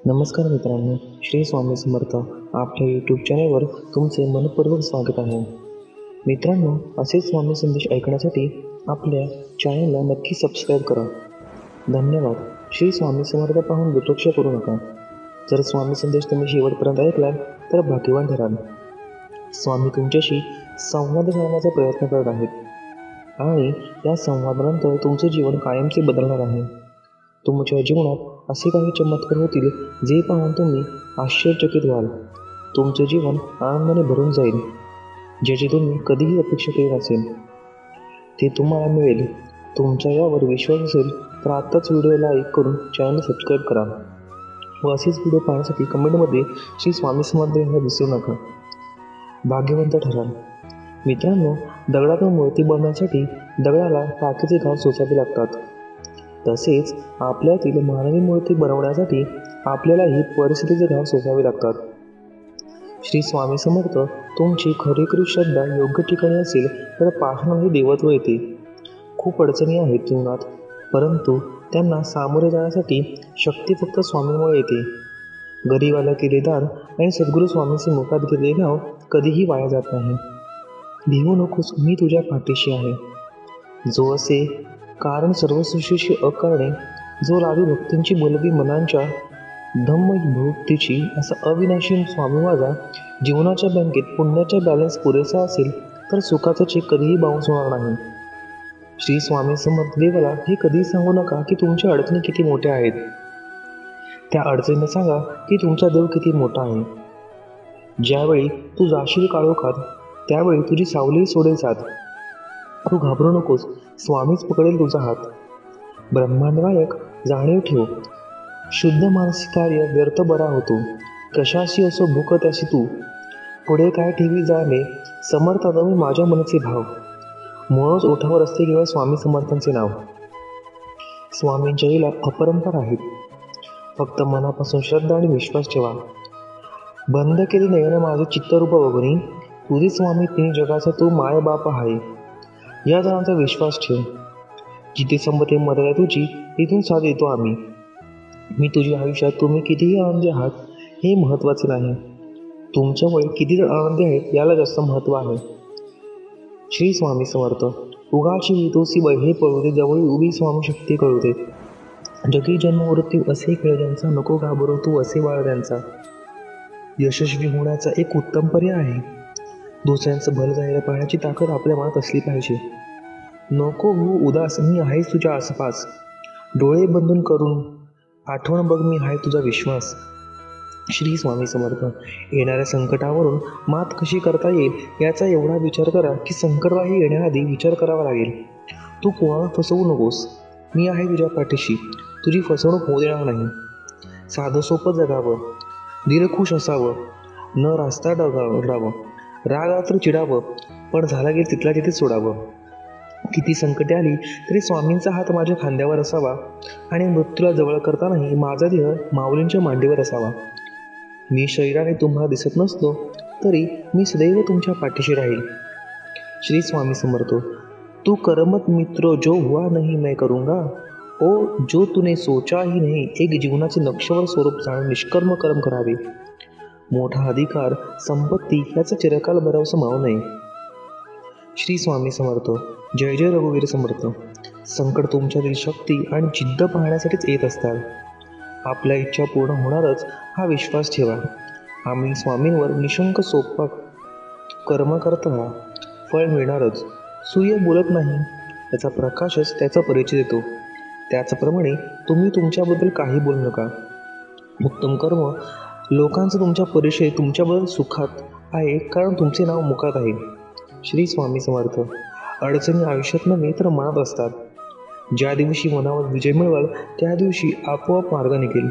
नमस्कार मित्रांनो, श्री स्वामी समर्थ आपल्या यूट्यूब चॅनलवर तुमचे मनपूर्वक स्वागत आहे. मित्रांनो, असेच स्वामी संदेश ऐकण्यासाठी आपल्या चॅनलला नक्की सबस्क्राईब करा. धन्यवाद. श्री स्वामी समर्थ पाहून दुर्लक्ष करू नका. जर स्वामी संदेश तुम्ही शेवटपर्यंत ऐकला तर भाग्यवान ठराल. स्वामी तुमच्याशी संवाद साधण्याचा प्रयत्न करत आहेत आणि या संवादानंतर तुमचे जीवन कायमचे बदलणार आहे. तुमच्या जीवनात असे काही चमत्कार होतील जे पाहून तुम्ही आश्चर्यचकित व्हाल. तुमचे जीवन आनंदाने भरून जाईल, ज्याची तुम्ही कधीही अपेक्षा केली नसेल ते तुम्हाला मिळेल. तुमचा यावर विश्वास असेल तर आत्ताच व्हिडिओ लाईक करून चॅनल सबस्क्राईब करा व असेच व्हिडिओ पाहण्यासाठी कमेंटमध्ये श्री स्वामी समर्थ लिहायला विसरू नका. भाग्यवंत ठराल. मित्रांनो, दगडातून मूर्ती बनवण्यासाठी दगडाला टाकीचे घाव सोसावे लागतात. तसेच आपल्यातील मानवी मूर्ती बनवण्यासाठी आपल्यालाही परिस्थितीचे घाव सोसावे लागतात. श्री स्वामी समर्थ तुमची खरीखरी श्रद्धा योग्य ठिकाणी असेल तर पाषाणामध्ये देवत्व येते. खूप अडचणी आहेत जीवनात, परंतु त्यांना सामोरे जाण्यासाठी शक्ती फक्त स्वामींमुळे येते. गरिबाला केले दान आणि सद्गुरू स्वामींचे मुखात घेतले घाव कधीही वाया जात नाही. भिवू नकोस, मी तुझ्या पाठीशी आहे. जो असे कारण सर्व सृष्टीची अकारणे, जो लावी भक्तींची बोलवी मनांच्या धम्मभक्तीची, असा अविनाशी स्वामी माझा जीवनाच्या बँकेत पुण्याचा बॅलन्स पुरेसा असेल तर सुखाचा चेक कधीही बाउन्स होणार नाही. श्री स्वामी समर्थ देवाला हे कधीही सांगू नका की तुमच्या अडचणी किती मोठ्या आहेत. त्या अडचणीने सांगा की तुमचा देव किती मोठा आहे. ज्यावेळी तू जाशील काळोखात त्यावेळी तुझी सावली सोडेल साथ. तू घाबरू नकोस, स्वामीच पकडेल तुझा हात. ब्रह्मांडनायक जाणीव ठेव, शुद्ध मानसिक कार्य व्यर्थ बरा होतो. कशाशी असो भूक त्याशी तू, पुढे काय ठेवी जाणे समर्थात मी माझ्या मनाचे भाव. म्हणूनच ओठावर असते केवळ स्वामी समर्थांचे नाव. स्वामींच्या हिला अपरंपार आहेत, फक्त मनापासून श्रद्धा आणि विश्वास ठेवा. बंद केली नयन माझे चित्तरूप बघुनी, तुझे स्वामी तिन्ही जगाचा तू माय बाप आहे. या जणांचा विश्वास ठेव. जिथे संपते मर्यादा तुझी तिथून साथ येतो आम्ही. मी तुझ्या आयुष्यात तुम्ही कितीही आनंदी आहात हे महत्त्वाचे नाही, तुमच्यामुळे किती जण आनंदी आहेत याला जास्त महत्त्व आहे. श्री स्वामी समर्थ. उगाची वितोसी हे पळू दे, जवळ उभी स्वामी शक्ती कळू दे. जगी जन्म मृत्यू असे खेळ ज्यांचा, नको घाबरू तू असे बाळ त्यांचा. यशस्वी होण्याचा एक उत्तम पर्याय आहे. दुसऱ्यांचं भलं जायला पाहण्याची ताकद आपल्या मनात असली पाहिजे. नको हो उदास, मी आहेच तुझ्या आसपास. डोळे बंधून करून आठवण बघ, मी आहे तुझा विश्वास. श्री स्वामी समर्थ. येणाऱ्या संकटावरून मात कशी करता येईल याचा एवढा विचार करा की संकटवाही येण्याआधी विचार करावा लागेल. तू कोणाला फसवू नकोस, मी आहे तुझ्या पाठीशी. तुझी फसवणूक होऊ देणार नाही. साधं सोपं जगावं, दिलखुश असावं, न रास्ता डगावं. राग आला तर चिडावं, पण झाला गेल तिथला तिथे सोडावं. किती संकटे आली तरी स्वामींचा हात माझ्या खांद्यावर असावा आणि मृत्यूला जवळ करतानाही माझा देह माऊलींच्या मांडीवर असावा. मी शरीराने तुम्हाला दिसत नसलो तरी मी सदैव तुमच्या पाठीशी राहील. श्री स्वामी समर्थ. तू करमत मित्रो जो हुआ नहीं मैं करूँगा, ओ जो तूने सोचा ही नहीं. एक जीवनाचे नक्षवर स्वरूप जाणून निष्कर्म कर्म करावे. मोठा अधिकार संपत्ती याचा चिरकाल भरवसा मावू नये. श्री स्वामी समर्थ. जय जय रघुवीर समर्थ. संकट तुमच्यातील शक्ती आणि जिद्द पाहण्यासाठीच येत असतात. आपल्या इच्छा पूर्ण होणारच हा विश्वास ठेवा. आम्ही स्वामींवर निशंक सोपा कर्म करता फळ मिळणारच. सूर्य बोलत नाही, त्याचा प्रकाशच त्याचा परिचय देतो. त्याचप्रमाणे तुम्ही तुमच्याबद्दल काही बोलू नका. उत्तम कर्म लोकांचा तुमचा परिचय तुमच्याबद्दल सुखात आहे, कारण तुमचे नाव मुखात आहे. श्री स्वामी समर्थ. अडचणी आयुष्यात नव्हे तर मनात असतात. ज्या दिवशी मनावर विजय मिळवाल त्या दिवशी आपोआप मार्ग निघेल.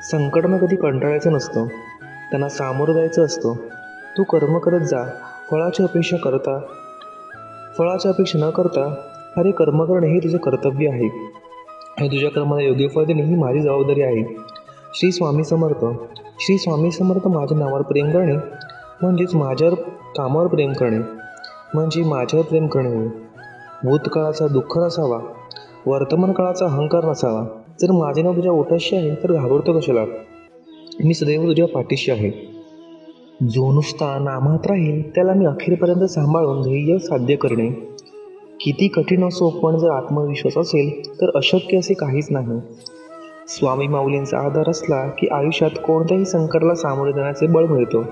संकटांना कधी कंटाळायचं नसतं, त्यांना सामोरं जायचं असतं. तू कर्म करत जा, फळाची अपेक्षा न करता अरे कर्म करणे हे तुझे कर्तव्य आहे आणि तुझ्या कर्माला योग्य फळ देणे ही माझी जबाबदारी आहे. श्री स्वामी समर्थ. श्री स्वामी समर्थ. माझ्या नावावर प्रेम करणे म्हणजेच माझ्यावर कामावर प्रेम करणे म्हणजे माझ्यावर प्रेम करणे होय. भूतकाळाचा दुःख नसावा, वर्तमान काळाचा अहंकार नसावा. जर माझे नाव तुझ्या ओठाशी आहे तर घाबरतो कशाला. मी सदैव तुझ्या पाठीशी आहे. जो नुसता नामात राहील त्याला मी अखेरपर्यंत सांभाळून ध्येय साध्य करणे. किती कठीण असो, पण जर आत्मविश्वास असेल तर अशक्य असे काहीच नाही. स्वामी माऊलींचा आधार असला की आयुष्यात कोणत्याही संकटाला सामोरे जाण्याचे बळ मिळतं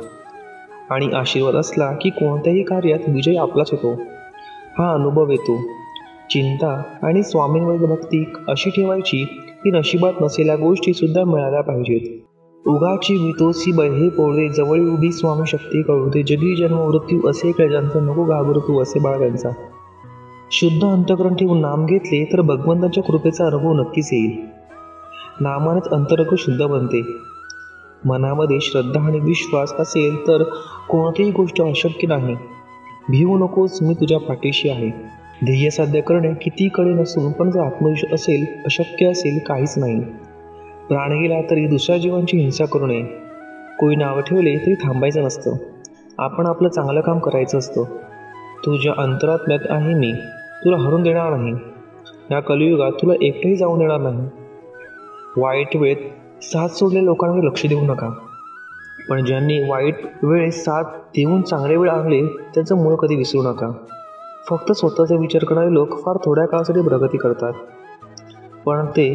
आणि आशीर्वाद असला की कोणत्याही कार्यात विजय आपलाच होतो. हा अनुभव येतो. चिंता आणि स्वामींवरील भक्ती अशी ठेवायची की नशिबात नसलेल्या गोष्टी सुद्धा मिळाल्या पाहिजेत. उगाची वितोसी बहे पोळे जवळी उभी स्वामी शक्ती कळू जगी जन्म मृत्यू असे ज्यांचं नको घाबरू तू असे बाळ त्यांचा. शुद्ध अंतःकरण ठेवून नाम घेतले तर भगवंताच्या कृपेचा अनुभव नक्कीच येईल. नामानेच अंतरंग शुद्ध बनते. मनामध्ये श्रद्धा आणि विश्वास असेल तर कोणतीही गोष्ट अशक्य नाही. भिवू नकोस, मी तुझ्या पाठीशी आहे. ध्येय साध्य करणे किती कठीण नसून पण जर आत्मविश्वास असेल, अशक्य असेल काहीच नाही. प्राण गेला तरी दुसऱ्या जीवांची हिंसा करू नये. कोणी नावं ठेवले तरी थांबायचं नसतं. आपण आपलं चांगलं काम करायचं असतं. तुझ्या अंतरात्म्यात आहे मी, तुला हरून देणार नाही. या कलियुगात तुला एकटंही जाऊन देणार नाही. वाईट वेळेत साथ सोडलेल्या लोकांकडे लक्ष देऊ नका, पण ज्यांनी वाईट वेळेत साथ देऊन चांगले वेळ आणले त्यांचं मूळ कधी विसरू नका. फक्त स्वतःचा विचार करणारे लोक फार थोड्या काळासाठी प्रगती करतात, पण ते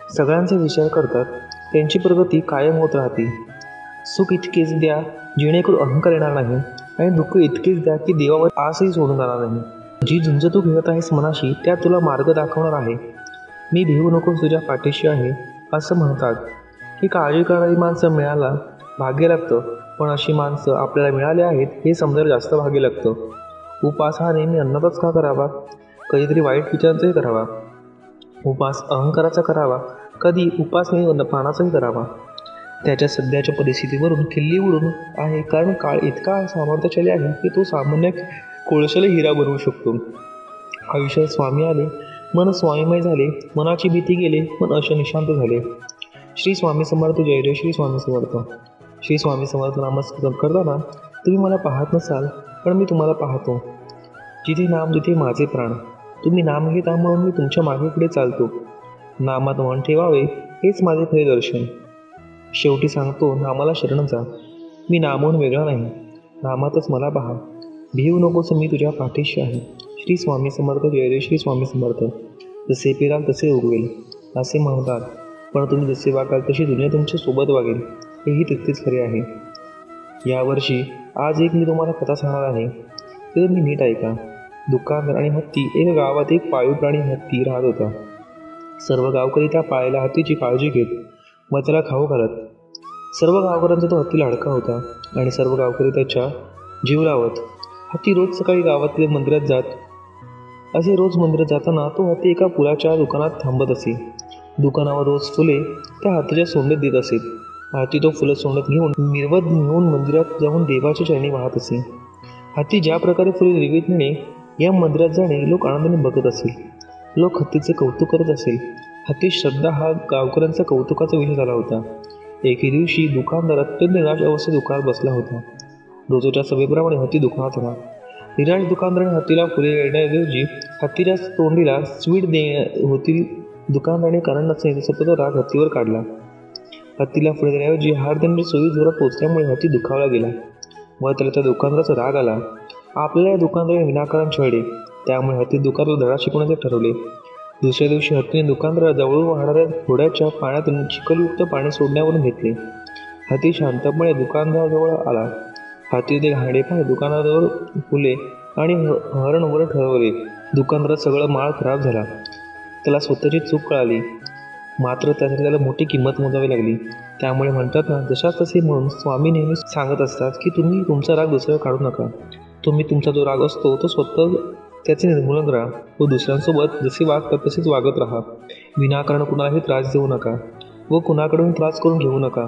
सगळ्यांचा विचार करतात त्यांची प्रगती कायम होत राहते. सुख इतकेच द्या जेणेकरून अहंकार येणार नाही आणि दुःख इतकेच द्या की देवावर आसही सोडून जाणार नाही. जी झुंज तू खेळत आहेस मनाशी त्या तुला मार्ग दाखवणार आहे. मी भिवू नकोस, तुझ्या पाठीशी आहे. असं म्हणतात की काळजी करणारी माणसं मिळायला भाग्य लागतं, पण अशी माणसं आपल्याला मिळाली आहेत हे समजायला जास्त भाग्य लागतं. उपास हा नेहमी अन्नाचाच का करावा, कधीतरी वाईट विचारांचाही करावा. उपास अहंकाराचा करावा, कधी उपास नाही प्राणाचाही करावा. त्याच्या सध्याच्या परिस्थितीवरून खिल्ली उडून आहे, कारण काळ इतका सामर्थ्यशाली आहे की तो सामान्य कोळशाला हिरा बनवू शकतो. आयुष्यात स्वामी आले, मन स्वामीमय झाले, मनाची भीती गेले, मन निशांत झाले. श्री स्वामी समर्थ. जय जय श्री स्वामी समर्थ. श्री स्वामी समर्थ नमस्कार करताना तुम्ही मला पाहत नसाल, पण मी तुम्हाला पाहतो. जिथे नाम तिथे माझे प्राण. तुम्ही नाम घेता म्हणून मी तुमच्या मागे पुढे चालतो. नामात मन ठेवावे हेच माझे खरे दर्शन. शेवटी सांगतो, नामाला शरण जा. मी नामहून वेगळा नाही, नामातच मला पहा. भिवू नकोस, मी तुझ्या पाठीशी आहे. श्री स्वामी समर्थ. जय जय श्री स्वामी समर्थ. जसे पेराल तसे उगवेल असे म्हणतात, पण तुम्ही जसे वागाल तशी दुनिया तुमच्या सोबत वागेल हेही तितकेच खरे आहे. यावर्षी आज एक मी तुम्हाला कथा सांगणार आहे, ते तुम्ही नीट ऐका. दुकानदार आणि हत्ती. एका गावात एक पाळीव प्राणी हत्ती राहत होता. सर्व गावकरी त्या पाळलेल्या हत्तीची काळजी घेत व त्याला खाऊ घालत. सर्व गावकऱ्यांचा तो हत्ती लाडका होता आणि सर्व गावकरी त्याच्या जीव लावत. हत्ती रोज सकाळी गावातल्या मंदिरात जात. असे रोज मंदिरात जाताना तो हत्ती एका फुलाच्या दुकानात थांबत असे. दुकानावर रोज फुले त्या हत्तीच्या सोंडेत देत असे. हत्ती तो फुलं सोंडेत घेऊन निर्वत घेऊन मंदिरात जाऊन देवाच्या चरणी वाहत असे. हत्ती ज्या प्रकारे फुले निर्वित नेणे, या मंदिरात जाणे लोक आनंदाने बघत असेल. लोक हत्तीचे कौतुक करत असेल. हत्ती श्रद्धा हा गावकऱ्यांचा कौतुकाचा विषय झाला होता. एके दिवशी दुकानदार अत्यंत निराश अवस्थेत दुकानात बसला होता. रोजच्या सभेप्रमाणे हत्ती दुकानात होता. निराश दुकानदाराने हत्तीला फुले देण्याऐवजी हत्तीच्या तोंडीला स्वीट होती. दुकानदाराने कारण नसणे स्वतःचा राग हत्तीवर काढला. हत्तीला फुले देण्याऐवजी हार देण्याची सोयी जोरात पोचल्यामुळे हत्ती दुखावला गेला व त्याला त्या दुकानदाराचा राग आला. आपल्याला या दुकानदाराने विनाकारण छळले, त्यामुळे हत्ती दुकानदार धडा शिकवण्याचे ठरवले. दुसऱ्या दिवशी हत्तीने दुकानदाराला जवळून वाहणाऱ्या घोड्याच्या पाण्यातून चिखलयुक्त पाणी सोडण्यावरून घेतले. हत्ती शांतपणे दुकानदाराजवळ आला. हत्ती ते घाणे पाय दुकानदारावर फुले आणि हरणवर ठरवले. दुकानदारात सगळं माल खराब झाला. त्याला स्वतःची चूक कळाली, मात्र त्यासाठी त्याला मोठी किंमत मोजावी लागली. त्यामुळे म्हणतात ना, जशाच तसे म्हणून स्वामी नेहमी सांगत असतात की तुम्ही तुमचा राग दुसऱ्यावर काढू नका. तुम्ही तुमचा जो राग असतो तो स्वतः त्याचे निर्मूलन करा व दुसऱ्यांसोबत जसे वागतात तसेच वागत राहा. विनाकारण कुणालाही त्रास देऊ नका व कुणाकडून त्रास करून घेऊ नका.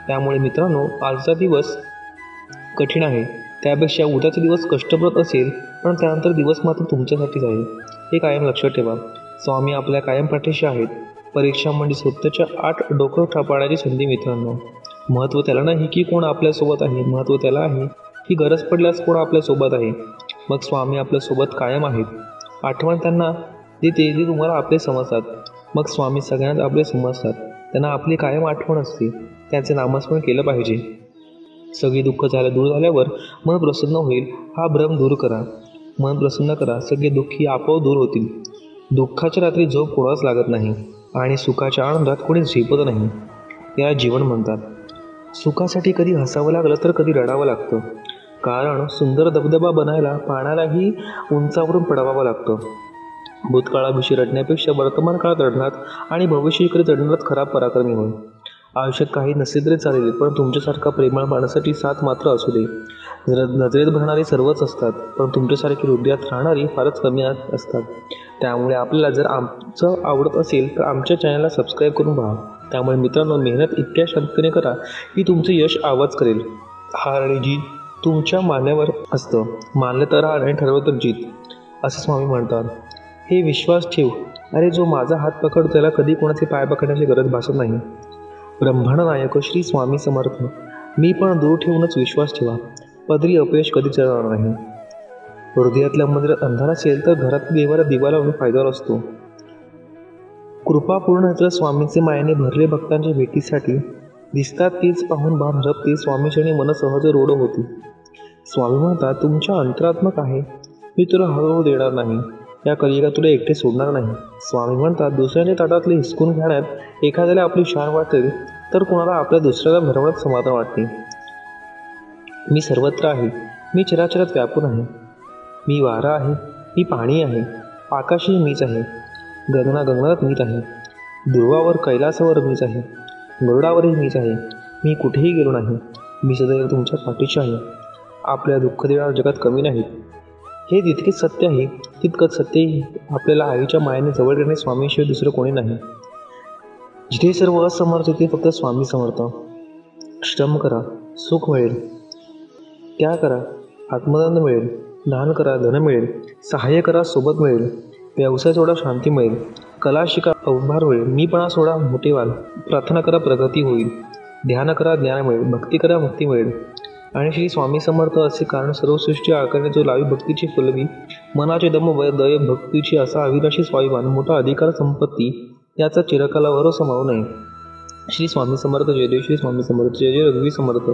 त्यामुळे मित्रांनो, आजचा दिवस कठीण आहे, त्यापेक्षा उद्याचा दिवस कष्टप्रद असेल, पण त्यानंतर दिवस मात्र तुमच्यासाठीच आहे हे कायम लक्षात ठेवा. स्वामी आपल्या कायम पाठीशी आहेत. परीक्षा म्हणजे स्वतःच्या 8 डोकं थापाडण्याची संधी मित्रांनो. महत्त्व त्याला नाही की कोण आपल्यासोबत आहे, महत्त्व त्याला आहे की गरज पडल्यास कोण आपल्यासोबत आहे. मग स्वामी आपल्यासोबत कायम आहेत. आठवण त्यांना देते जे तुम्हाला आपले समजतात. मग स्वामी सगळ्यांना आपले समजतात, त्यांना आपली कायम आठवण असते. त्याचे नामस्मरण केलं पाहिजे. सगळी दुःख दूर झाल्यावर मन प्रसन्न होईल हा भ्रम दूर करा. मन प्रसन्न करा, सगळे दुःखी आपोआप दूर होतील. दुःखाच्या रात्री झोप कोणाच लागत नाही आणि सुखाच्या आनंदात कोणी झेपत नाही. याला जीवन म्हणतात. सुखासाठी कधी हसावं लागलं तर कधी रडावं लागतं. कारण सुंदर धबधबा बनायला पाण्यालाही उंचावरून पडवावं लागतं. भूतकाळाविषयी रडण्यापेक्षा वर्तमान काळात रडणार आणि भविष्याकडे चढणारच खरा पराक्रमी होय. आयुष्यात काही नसले तरी चालेल, पण तुमच्यासारखा प्रेमळ माणसासाठी साथ मात्र असू दे. नजरेत भरणारी सर्वच असतात, पण तुमच्यासारखी हृदयात राहणारी फारच कमी असतात. त्यामुळे आपल्याला जर आमचं आवडत असेल तर आमच्या चॅनलला सबस्क्राईब करून पहा. त्यामुळे मित्रांनो, मेहनत इतक्या शांततेने करा की तुमचे यश आवाज करेल. हार आणि जीत तुमच्या मान्यावर असतं. मानलं तर हार आणि ठरवलं तर जीत, असे स्वामी म्हणतात. हे विश्वास ठेव, अरे जो माझा हात पकडतो त्याला कधी कोणाचे पाय पकडण्याची गरज भासत नाही. ब्रह्मांड नायक श्री स्वामी समर्थ. मी पण दूर ठेवूनच विश्वास ठेवा, पदरी अपयश कधी चढणार नाही. हृदयातल्या मंदिरात अंधार असेल तर घरात देवाला दिवा लावून फायद्यावर असतो. कृपापूर्ण नेत्र स्वामींचे मायेने भरले भक्तांच्या भेटीसाठी दिसतात. तेच पाहून भान हरपते, स्वामीचरणी मन सहज रोड होती. स्वामी म्हणतात, तुमच्या अंतरात्मक आहे, मी तुला हळूहळू देणार नाही. या कलियुगात तुला एकटे सोडणार नाही. स्वामी म्हणतात, दुसऱ्याच्या ताटातले हिसकून घेण्यात एखाद्याला आपली शान वाटते तर कोणाला आपल्या दुसऱ्याला भरवण्यात समाधान वाटते. मी सर्वत्र आहे, मी चराचरात व्यापून आहे. मी वारा आहे, मी पाणी आहे, आकाशही मीच आहे, गगनात मीच आहे, ध्रुवावर कैलासावर मीच आहे, गरुडावरही मीच आहे. मी कुठेही गेलो नाही, मी सदैव तुमच्या पाठीशी आहे. आपल्या दुःख देणाऱ्या जगात कमी नाहीत. हे जितकेच सत्य आहे तितकंच सत्यही आपल्याला आईच्या मायेने जवळ येणे स्वामीशिवाय दुसरं कोणी नाही. जिथे सर्व असमर्थ तिथे फक्त स्वामी समर्थ. श्रम करा, सुख मिळेल. त्याग करा, आत्मदंड मिळेल. दान करा, धन मिळेल. सहाय्य करा, सोबत मिळेल. व्यवसाय सोडा, शांती मिळेल. कला शिका, अवभार मिळेल. मीपणा सोडा, मोठे व्हाल. प्रार्थना करा, प्रगती होईल. ध्यान करा, ज्ञान मिळेल. भक्ती करा, मुक्ती मिळेल. आणि श्री स्वामी समर्थ असे कारण सर्व सृष्टी आकारणे जो लावी भक्तीची फुलवी, मनाचे दम दय भक्तीची असा अविनाशी स्वाभिमान, मोठा अधिकार संपत्ती, याचा चिरकाला भरोसा मावू नये. श्री स्वामी समर्थ. जय देव श्री स्वामी समर्थ. जय जय रघुवीर समर्थ.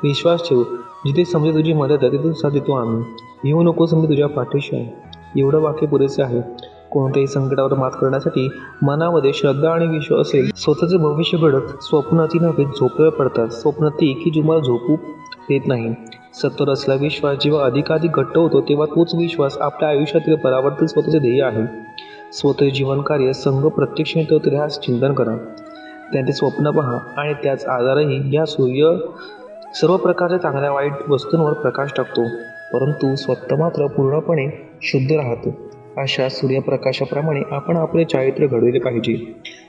विश्वास ठेव, जिथे समजे तुझी मदत आहे तिथे साथ देतो आम्ही. येऊ नकोस, मी तुझ्या पाठीशी आहे. एवढं वाक्य पुरेसे आहे. कोणत्याही संकटावर मात करण्यासाठी मनामध्ये श्रद्धा आणि विश्वास असेल. स्वतःचे भविष्य घडत स्वप्नाची नव्हे झोपेवर पडतात. स्वप्न ती की तुम्हाला झोपू देत नाही. सत्वर असला विश्वास जेव्हा अधिकाधिक घट्ट होतो तेव्हा तोच विश्वास आपल्या आयुष्यातील परावर्तित स्वतःचे ध्येय आहे. स्वतः जीवन कार्य संघ प्रत्यक्ष मिळतो तर ह्यास चिंतन करा. त्यांचे स्वप्न पहा आणि त्याच आधारही या सूर्य सर्व प्रकारच्या चांगल्या वाईट वस्तूंवर प्रकाश टाकतो, परंतु स्वतः मात्र पूर्णपणे शुद्ध राहतो. अशा सूर्यप्रकाशाप्रमाणे आपण आपले चारित्र्य घडविले पाहिजे.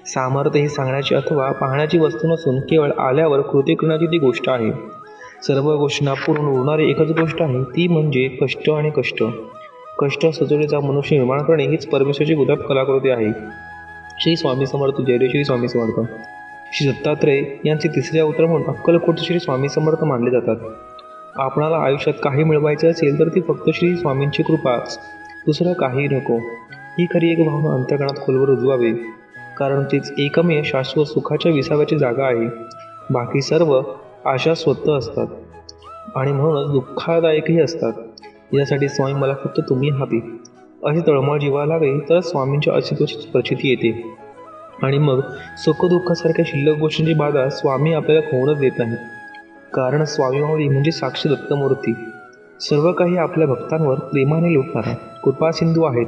सामर्थ्य ही सांगण्याची अथवा पाहण्याची वस्तू नसून केवळ आल्यावर कृती करण्याची ती गोष्ट आहे. सर्व गोष्टींना पूर्ण उरणारी एकच गोष्ट आहे, ती म्हणजे कष्ट आणि कष्ट. कष्ट सजवलेचा मनुष्य निर्माण करणे हीच परमेश्वराची गुलाब कलाकृती आहे. श्री स्वामी समर्थ. जय देव श्री स्वामी समर्थ. श्री दत्तात्रय यांचे तिसरे अवतार म्हणून अक्कलकोट श्री स्वामी समर्थ मानले जातात. आपणाला आयुष्यात काही मिळवायचे असेल तर ती फक्त श्री स्वामींची कृपाच, दुसरं काही नको. ही खरी एक भावना अंतर्गणात खोलवर रुजवावे, कारण तीच एकमेव शाश्वत सुखाच्या विसाव्याची जागा आहे. बाकी सर्व आशा स्वतः असतात आणि म्हणूनच दुःखदायकही असतात. यासाठी स्वामी मला फक्त तुम्ही हवी अशी तळमळ जीवाला लागली तर स्वामींच्या अस्तित्वाची प्रचिती येते. आणि मग सुखदुःखासारख्या शिल्लक गोष्टींची बाधा स्वामी आपल्याला होऊनच देत नाही. कारण स्वामी माऊली म्हणजे साक्षी दत्तमूर्ती. सर्व काही आपल्या भक्तांवर प्रेमाने लुटणारा कृपा सिंधू आहेत.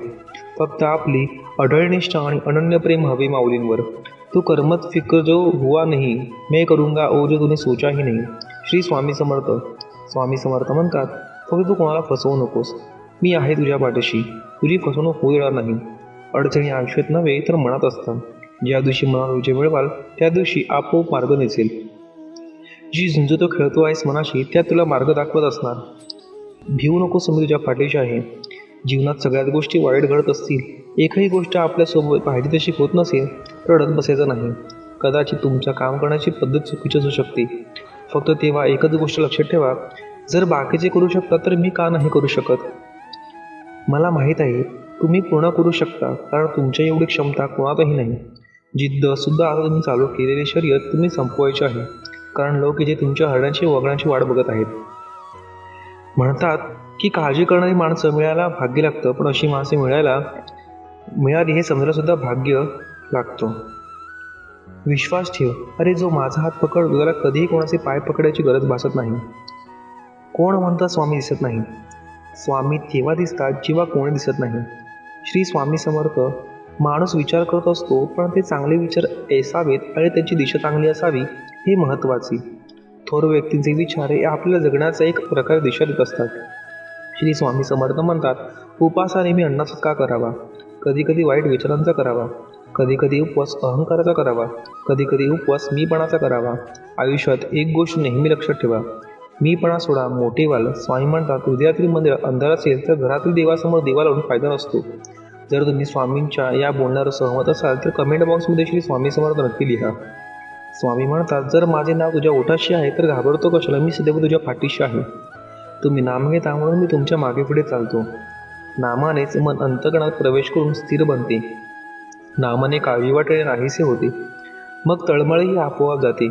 फक्त आपली अढळनिष्ठा आणि अनन्य प्रेम हवे माऊलींवर. तू कर्मत फिक्र जो हुआ नहीं, मैं करूंगा ओ जो तूने सोचा ही नहीं. श्री स्वामी समर्थ. स्वामी समर्थ म्हणतात, फक्त तू कोणाला फसवू नकोस. मी आहे तुझ्या पाठीशी. तुझी फसवणूक होऊ देणार नाही. अडचणी आयुष्यात नव्हे तर मनात असतात. ज्या दिवशी मनावर विजय मिळवाल त्या दिवशी आपोआप मार्ग दिसेल. जी झुंज तो खेळतो आहेस मनाशी त्यात तुला मार्ग दाखवत असणार. भिवू नकोस, मी तुझ्या पाठीशी आहे. जीवनात सगळ्याच गोष्टी वाईट घडत असतील, एकही गोष्ट आपल्यासोबत पाहिजे तशी होत नसेल तर रडत बसायचं नाही. कदाचित तुमच्या काम करण्याची पद्धत चुकीची असू शकते. फक्त तेव्हा एकच गोष्ट लक्षात ठेवा, जर बाकीचे करू शकतात तर मी का नाही करू शकत. मला माहीत आहे तुम्ही पूर्ण करू शकता, कारण तुमच्या एवढी क्षमता कोणातही नाही. जिद्द सुद्धा आता तुम्ही चालू केलेली शर्यत तुम्ही संपवायची आहे. कारण लोक इथे तुमच्या हरण्याची वागण्याची वाट बघत आहेत. म्हणतात की काळजी करणारी माणसं मिळायला भाग्य लागतं, पण अशी माणसे मिळाली हे समजायला सुद्धा भाग्य लागतो. विश्वास ठेव. अरे जो माझा हात पकडतो त्याला कधीही कोणाचे पाय पकडायची गरज भासत नाही. कोण म्हणतं स्वामी दिसत नाही? स्वामी तेव्हा दिसतात जेव्हा कोणी दिसत नाही. श्री स्वामी समर्थ. माणूस विचार करत असतो, पण ते चांगले विचार असावेत आणि त्यांची दिशा चांगली असावी हे महत्त्वाचे. थोर व्यक्तींचे विचार हे आपल्याला जगण्याचा एक प्रकारे दिशा देत असतात. श्री स्वामी समर्थ म्हणतात, उपवास हा नेहमी अन्नाचाच का करावा? कधी कधी वाईट विचारांचा करावा, कधी कधी उपवास अहंकाराचा करावा, कधी कधी उपवास मीपणाचा करावा. आयुष्यात एक गोष्ट नेहमी लक्षात ठेवा, मीपणा सोडा, मोठे व्हाल. स्वामी म्हणतात, हृदयातील मंदिर अंधार असेल तर घरातील देवासमोर दिवा लावून फायदा नसतो. जर तुम्ही स्वामींच्या या बोलण्यावर सहमत असाल तर कमेंट बॉक्समध्ये श्री स्वामी समर्थ नक्की लिहा. स्वामी म्हणतात, जर माझे नाव तुझ्या ओठाशी आहे तर घाबरतो कशाला? मी सदैव तुझ्या पाठीशी आहे. तुम्ही नाम घेता म्हणून मी तुमच्या मागे पुढे चालतो. नामानेच मन अंतःकरणात प्रवेश करून स्थिर बनते. नामाने काळजी वाटणे नाहीसे होते. मग तळमळही आपोआप जाते.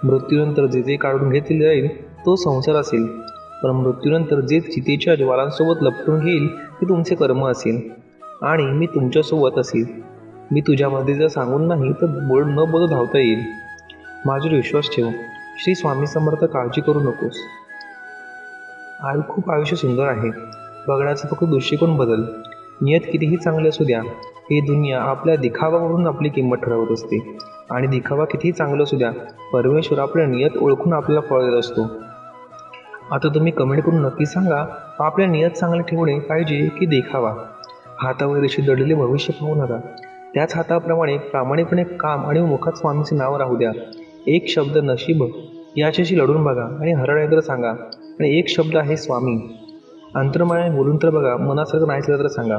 मृत्यूनंतर जे जे काढून घेतले जाईल तो संसार असेल, पण मृत्यूनंतर जे चितेच्या ज्वालांसोबत लपटून घेईल ते तुमचे कर्म असेल आणि मी तुमच्यासोबत असेल. मी तुझ्यामध्ये जर सांगून नाही तर न बोलू धावता येईल. माझ्यावर विश्वास ठेव. श्री स्वामी समर्थ. काळजी करू नकोस. खूप आयुष्य सुंदर आहे. बघण्याचा फक्त दृष्टिकोन बदल. नियत कितीही चांगली असू द्या, ही दुनिया आपल्या दिखावावरून आपली किंमत ठरवत असते. आणि दिखावा कितीही चांगलं असू द्या, परमेश्वर आपल्या नियत ओळखून आपल्याला फळ देत असतो. आता तुम्ही कमेंट करून नक्की सांगा, आपल्या नियत चांगले ठेवणे पाहिजे की देखावा? हातावर रेषे दडलेले भविष्य पाहू नका. त्याच हाताप्रमाणे प्रामाणिकपणे काम आणि मुखात स्वामींचे नाव राहू द्या. एक शब्द नशीब याच्याशी लढून बघा आणि हरण्याला तर सांगा. आणि एक शब्द आहे स्वामी. अंतर्मनाने बोलून तर बघा, मनासारखं नाही तर सांगा.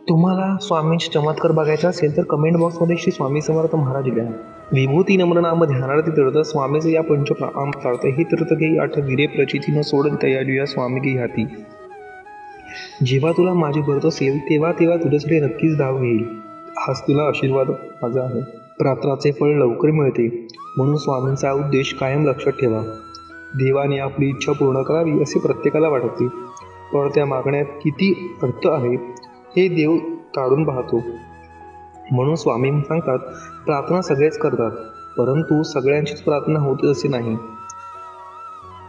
तुम्हाला स्वामींचे चमत्कार बघायचा असेल तर कमेंट बॉक्समध्ये श्री स्वामी समर्थ महाराज लिहा. विभूती नम्र नाम ध्यानार्थी तीर्थ स्वामीचे या पंचप्राम चालतं. ही तीर्थ घेई आठ विरे प्रचिती न सोडून तयारी स्वामी घेई हाती. जेव्हा तुला माझी गरज असेल तेव्हा तेव्हा तुझ्यासाठी नक्कीच धाव घेईल. हाच तुला आशीर्वाद माझा आहे. प्रार्थनाचे फळ लवकर मिळते, म्हणून स्वामींचा उद्देश कायम लक्षात ठेवा. देवाने आपली इच्छा पूर्ण करावी असे प्रत्येकाला वाटते, पण त्या मागण्यात किती अर्थ आहे हे देव काढून पाहतो. म्हणून स्वामी सांगतात, प्रार्थना सगळेच करतात, परंतु सगळ्यांचीच प्रार्थना होते असे नाही.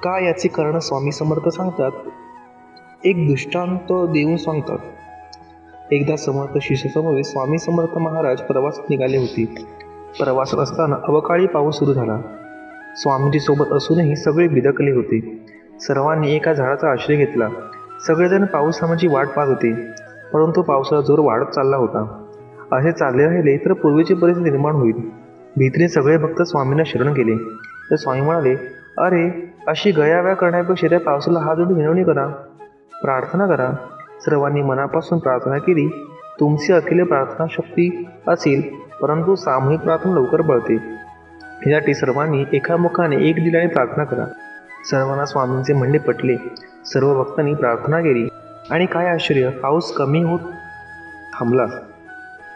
का याचे कारण स्वामी समर्थ सांगतात. एक दृष्टांत देऊन सांगतात. एकदा समर्थ शिष्यासमोर स्वामी समर्थ महाराज प्रवासात निघाले होते. प्रवासात असताना अवकाळी पाऊस सुरू झाला. स्वामींची सोबत असूनही सगळे बिदकले होते. सर्वांनी एका झाडाचा आश्रय घेतला. सगळेजण पावसाची वाट पाहत होते, परंतु पावसाचा जोर वाढत चालला होता. असे चालले राहिले तर पूर्वीची परिस्थिती निर्माण होईल. भीतीने सगळे भक्त स्वामींना शरण गेले. तर स्वामी म्हणाले, अरे अशी गयाव्या करण्यापेक्षा त्या पावसाला हात जोडून विनवणी करा, प्रार्थना करा. सर्वांनी मनापासून प्रार्थना केली. तुमची अखिल प्रार्थना शक्ती असेल, परंतु सामूहिक प्रार्थना लवकर पळते. यासाठी सर्वांनी एकामुखाने एक दिलाने प्रार्थना करा. सर्वांना स्वामींचे म्हणणे पटले. सर्व भक्तांनी प्रार्थना केली आणि काय आश्चर्य, पाऊस कमी होत थांबला.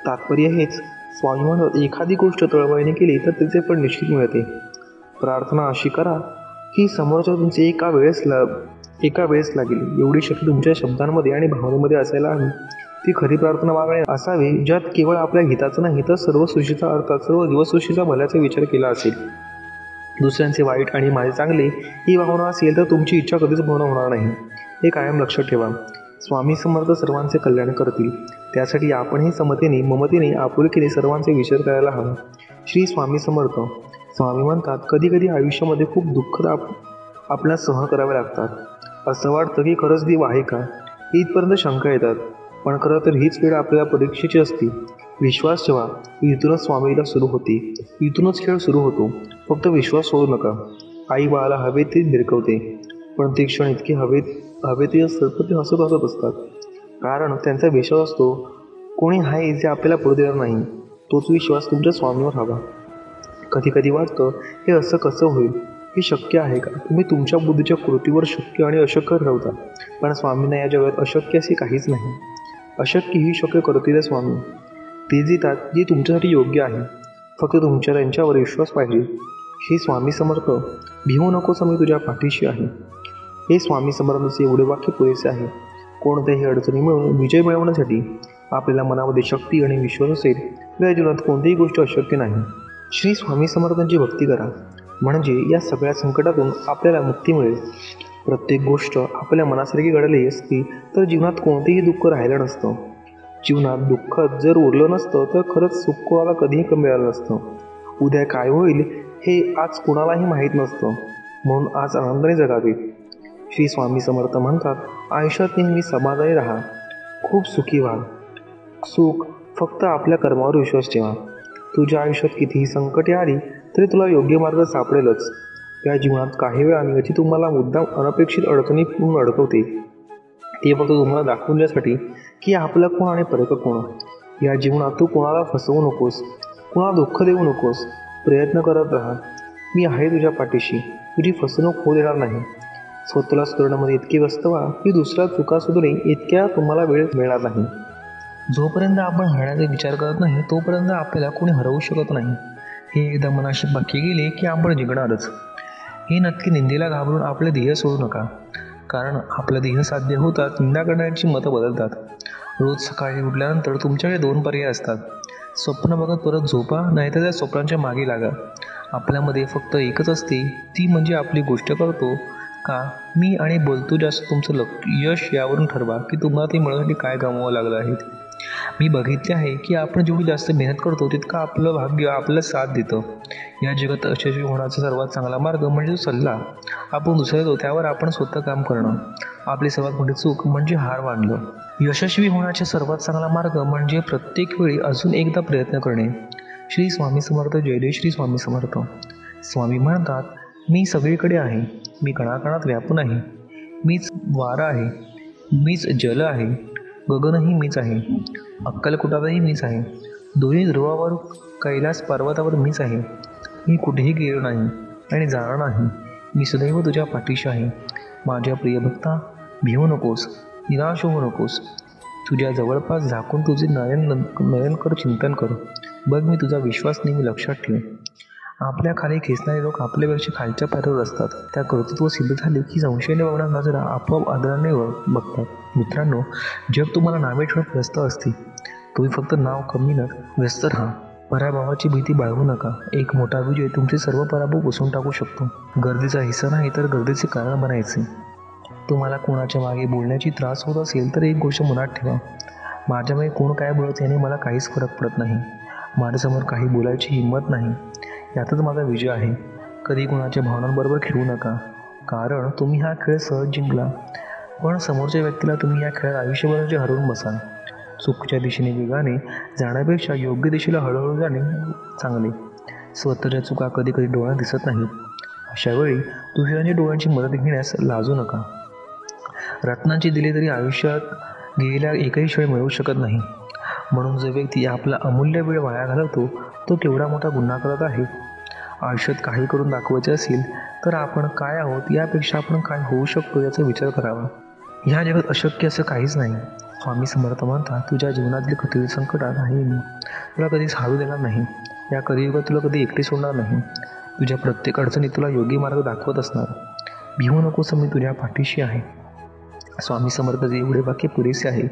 तात्पर्य हेच, स्वामी म्हणत एखादी गोष्ट तळमळीने केली तर तिचे फळ निश्चित मिळते. प्रार्थना अशी करा की समोरच्या तुमचे एका वेळेस लागेल. एवढी शक्ती तुमच्या शब्दांमध्ये आणि भावनेमध्ये असायला हवी. ती खरी प्रार्थना मागणे असावी, ज्यात केवळ आपल्या हिताचं नाही तर सर्व सृष्टीचा अर्थात सर्व जीवसृष्टीचा भल्याचा विचार केला असेल. दुसऱ्यांचे वाईट आणि माझे चांगले ही भावना असेल तर तुमची इच्छा कधीच पूर्ण होणार नाही. हे कायम लक्षात ठेवा. स्वामी समर्थ सर्वांचे कल्याण करतील. त्यासाठी आपणही समतेने, ममतेने, आपुलकीने सर्वांचे विचार करायला हवा. श्री स्वामी समर्थ. स्वामी म्हणतात, कधी कधी आयुष्यामध्ये खूप दुःख आपल्याला सहन करावे लागतात. असं वाटतं की खरंच देव आहे का, इथपर्यंत शंका येतात. पण खरं तर हीच वेळ आपल्या परीक्षेची असते. विश्वास ठेवा. इथूनच स्वामीला सुरू होते, इथूनच खेळ सुरू होतो. फक्त विश्वास सोडू नका. आई बाळाला हवे ते भिरकवते, पण ते क्षण इतके हवेते असतात तर ते हसत असतात. कारण त्यांचा विश्वास असतो कोणी आहे जे आपल्याला पडू देणार नाही. तोच विश्वास तुमच्या स्वामीवर हवा. कधी कधी वाटतं हे असं कसं होईल, हे शक्य आहे का? तुम्ही तुमच्या बुद्धीच्या कृतीवर शक्य आणि अशक्य ठरवता, पण स्वामींना या जगात अशक्य असे काहीच नाही. अशक्य ही शक्य करतील स्वामी. ते देतात जे तुमच्यासाठी योग्य आहे. फक्त त्यांच्यावर विश्वास पाहिजे. श्री स्वामी समर्थ, भिवू नकोस, मी तुझ्या पाठीशी आहे. हे स्वामी समर्थांचे एवढे वाक्य पुरेसे आहे. कोणत्याही अडचणी मिळून विजय मिळवण्यासाठी आपल्याला मनामध्ये शक्ती आणि विश्वास असेल तर या जीवनात कोणतीही गोष्ट अशक्य नाही. श्री स्वामी समर्थांची भक्ती करा, म्हणजे या सगळ्या संकटातून आपल्याला मुक्ती मिळेल. प्रत्येक गोष्ट आपल्या मनासारखी घडली असती तर जीवनात कोणतेही दुःख राहिलं नसतं. जीवनात दुःख जर उरलं नसतं तर खरंच सुख कोणाला कधीही कमी मिळालं नसतं. उद्या काय होईल हे आज कुणालाही माहीत नसतं, म्हणून आज आनंदाने जगावे. श्री स्वामी समर्थ म्हणतात, आयुष्यात नेहमी समाधानी राहा, खूप सुखी व्हा. सुख फक्त आपल्या कर्मावर विश्वास ठेवा. तुझ्या आयुष्यात कितीही संकटे आली तरी तुला योग्य मार्ग सापडेलच. या जीवनात काही वेळा नियती तुम्हाला मुद्दाम अनपेक्षित अडचणीतून अडकवते. ते फक्त तुम्हाला दाखवून देण्यासाठी की आपलं कोण आणि परक कोण. या जीवनात तू कोणाला फसवू नकोस, कुणाला दुःख देऊ नकोस. प्रयत्न करत राहा. मी आहे तुझ्या पाठीशी, तुझी फसवणूक होऊ देणार नाही. स्वतःला सुधारण्यामध्ये इतके व्यस्त व्हा की दुसऱ्या चुका सुधारणे इतक्या तुम्हाला वेळ मिळणार नाही. जोपर्यंत आपण हरण्याचा विचार करत नाही तोपर्यंत आपल्याला कोणी हरवू शकत नाही. हे एकदा मनाशी पक्के गेले की आपण जिंकणारच. हे नक्की निंदेला घाबरून आपले ध्येय सोडू नका, कारण आपलं ध्येय साध्य होतात निंदा करण्याची मतं बदलतात. रोज सकाळी उठल्यानंतर तुमच्याकडे 2 पर्याय असतात. स्वप्न बघत परत झोपा, नाहीतर त्या स्वप्नांच्या मागे लागा. आपल्यामध्ये फक्त एकच असते, ती म्हणजे आपली गोष्ट करतो का मी आणि बोलतो जास्त तुमचं यश यावरून ठरवा की तुम्हाला ते मिळवण्यासाठी काय गमवावं लागलं आहे. मी बघितले आहे की आपण जेवढी जास्त मेहनत करतो तितकं आपलं भाग्य आपल्याला साथ देतं. या जगात यशस्वी होण्याचा सर्वात चांगला मार्ग म्हणजे तो सल्ला. आपण दुसऱ्या त्यावर आपण स्वतः काम करणं. आपली सर्वात मोठी चूक म्हणजे हार मानलं. यशस्वी होण्याचा सर्वात चांगला मार्ग म्हणजे प्रत्येक वेळी अजून एकदा प्रयत्न करणे. श्री स्वामी समर्थ. जय श्री स्वामी समर्थ. स्वामी म्हणतात, मी सगळीकडे आहे, मी कणाकणात व्यापून आहे. मीच वारा आहे, मीच जल आहे, गगनही मीच आहे, अक्कलकोटातही मीच आहे, दोन्ही ध्रुवावर कैलास पर्वतावर मीच आहे. मी कुठेही गेलो नाही आणि जाणार नाही. मी सदैव तुझ्या पाठीशी आहे. माझ्या प्रिय भक्ता, भिवू नकोस, निराश होऊ नकोस. तुझ्या जवळपास झाकून तुझे नयन कर, चिंतन कर. बघ, मी तुझा विश्वास नेहमी लक्षात ठेव. आपल्या खाली खेचणारे लोक आपल्यापेक्षा खालच्या पायरीवर असतात. त्या कर्तृत्व सिद्ध झाले की संशयाने बघणार नजरा आपोआप आदराने बघतात. मित्रांनो, जग तुम्हाला नावे ठेवत व्यस्त असते. तुम्ही फक्त नाव कमी न व्यस्त राहा. पराभवाची भीती बाळगू नका. एक मोठा विजय तुमचे सर्व पराभव पुसून टाकू शकतो. गर्दीचा हिस्सा नाही तर गर्दीचे कारण बनायचे. तुम्हाला कोणाच्या मागे बोलण्याची त्रास होत असेल तर एक गोष्ट मनात ठेवा, माझ्यामागे कोण काय बोलत याने मला काहीच फरक पडत नाही. माझ्यासमोर काही बोलायची हिंमत नाही, यातच माझा विजय आहे. कधी कोणाच्या भावनांबरोबर खेळू नका, कारण तुम्ही हा खेळ सहज जिंकला, पण समोरच्या व्यक्तीला तुम्ही या खेळात आयुष्यभराचे हरवून बसाल. चुकीच्या दिशेने वेगाने जाण्यापेक्षा योग्य दिशेला हळूहळू जाणे चांगले. स्वतःच्या चुका कधी कधी डोळ्यात दिसत नाहीत. अशा वेळी दुसऱ्यांच्या डोळ्यांची मदत घेण्यास लाजू नका. रत्नांची दिले तरी आयुष्यात गेलेला एकही क्षण मिळवू शकत नाही. म्हणून जो व्यक्ती आपला अमूल्य वेळ वाया घालवतो तो केवढा मोठा गुन्हा करत आहे. आयुष्यात काही करून दाखवायचे असेल तर आपण काय आहोत यापेक्षा आपण काय होऊ शकतो याचा विचार करावा. ह्या जगात अशक्य असं काहीच नाही. स्वामी समर्थ म्हणतात, तुझ्या जीवनातली कठीण संकटात आहे मी, तुला कधीच हारू देणार नाही. या कलियुगात तुला कधी एकटे सोडणार नाही. तुझ्या प्रत्येक अडचणीत तुला योग्य मार्ग दाखवत असणार. भिवू नकोस, मी तुझ्या पाठीशी आहे. स्वामी समर्थाचे एवढे वाक्य पुरेसे आहे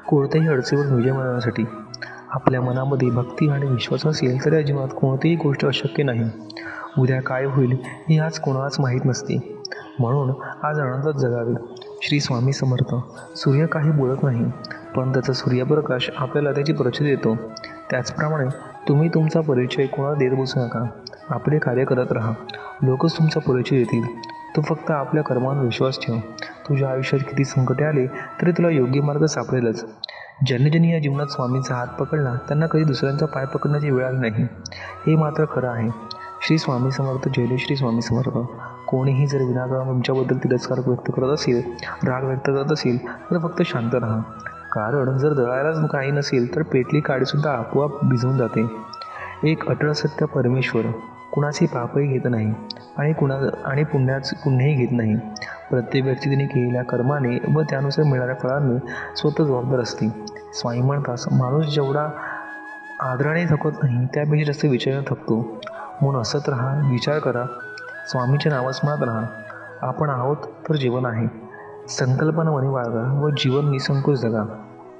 कोणत्याही अडचणीवर विजय मिळवण्यासाठी. आपल्या मनामध्ये भक्ती आणि विश्वास असेल तर या जीवनात कोणतीही गोष्ट अशक्य नाही. उद्या काय होईल हे आज कोणालाच माहीत नसते, म्हणून आज आनंदात जगावे. श्री स्वामी समर्थ. सूर्य काही बोलत नाही, पण त्याचा सूर्यप्रकाश आपल्याला त्याची परिचय देतो. त्याचप्रमाणे तुम्ही तुमचा परिचय कोणाला देत बसू नका. आपले कार्य करत राहा, लोकच तुमचा परिचय देतील. तू फक्त आपल्या कर्मांवर विश्वास ठेव. तुझ्या आयुष्यात किती संकटे आले तरी तुला योग्य मार्ग सापडेलच. ज्यांनी या जीवनात स्वामींचा हात पकडला त्यांना कधी दुसऱ्यांचा पाय पकडण्याची वेळ आली नाही, हे मात्र खरं आहे. श्री स्वामी समर्थ. जय श्री स्वामी समर्थ. कोणीही जर विनाकारण तुमच्याबद्दल तिरस्कार व्यक्त करत असेल, राग व्यक्त करत असेल तर फक्त शांत राहा, कारण जर जळायलाच काही नसेल तर पेटली काडीसुद्धा आपोआप भिजवून जाते. एक अटळ सत्य, परमेश्वर कुणाचे पापही घेत नाही आणि पुण्यही घेत नाही. प्रत्येक व्यक्ती तिने केलेल्या कर्माने व त्यानुसार मिळणाऱ्या फळांनी स्वतः जबाबदार असते. स्वामी म्हणतात, माणूस जेवढा आदराने थकत नाही त्यापेक्षा जास्त विचाराने थकतो. म्हणून हसत राहा, विचार करा, स्वामीच्या नामस्मरणात राहा. आपण आहोत तर जीवन आहे. संकल्पना मनी बाळगा व जीवन निसंकोच जगा.